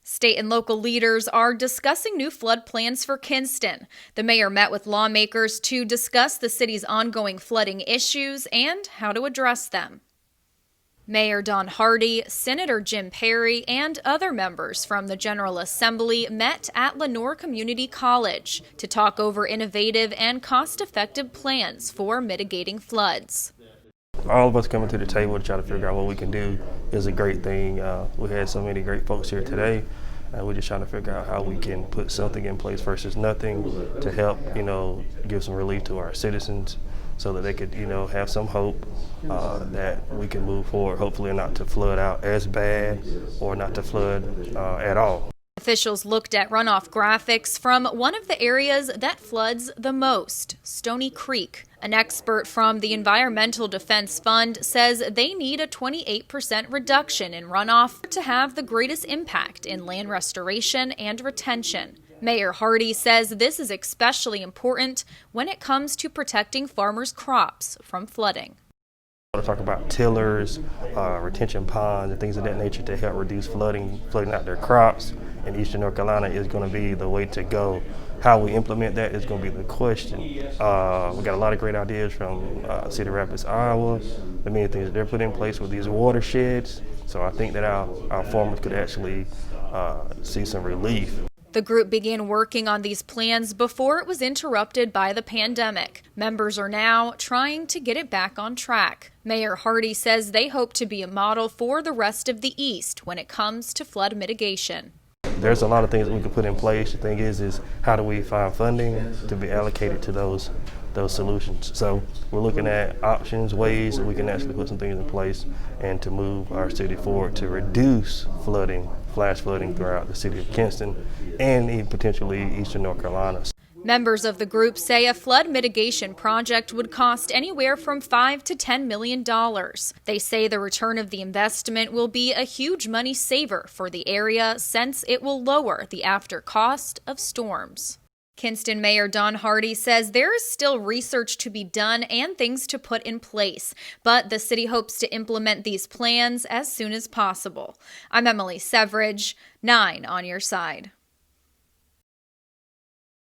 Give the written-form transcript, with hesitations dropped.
State and local leaders are discussing new flood plans for Kinston. The mayor met with lawmakers to discuss the city's ongoing flooding issues and how to address them. Mayor Don Hardy, Senator Jim Perry, and other members from the General Assembly met at Lenoir Community College to talk over innovative and cost-effective plans for mitigating floods. All of us coming to the table to try to figure out what we can do is a great thing. We had so many great folks here today. We're just trying to figure out how we can put something in place versus nothing to help, give some relief to our citizens so that they could, have some hope that we can move forward, hopefully not to flood out as bad or not to flood at all. Officials looked at runoff graphics from one of the areas that floods the most, Stony Creek. An expert from the Environmental Defense Fund says they need a 28% reduction in runoff to have the greatest impact in land restoration and retention. Mayor Hardy says this is especially important when it comes to protecting farmers' crops from flooding. I want to talk about tillers, retention ponds, and things of that nature to help reduce flooding out their crops. And Eastern North Carolina is going to be the way to go. How we implement that is going to be the question. We got a lot of great ideas from Cedar Rapids, Iowa, the many things that they're putting in place with these watersheds. So I think that our farmers could actually see some relief. The group began working on these plans before it was interrupted by the pandemic. Members are now trying to get it back on track. Mayor Hardy says they hope to be a model for the rest of the East when it comes to flood mitigation. There's a lot of things that we can put in place. The thing is how do we find funding to be allocated to those solutions? So we're looking at options, ways that we can actually put some things in place and to move our city forward to reduce flooding, flash flooding throughout the city of Kinston and even potentially Eastern North Carolina. Members of the group say a flood mitigation project would cost anywhere from $5 to $10 million. They say the return of the investment will be a huge money saver for the area since it will lower the after cost of storms. Kinston Mayor Don Hardy says there is still research to be done and things to put in place, but the city hopes to implement these plans as soon as possible. I'm Emily Severidge, 9 on your side.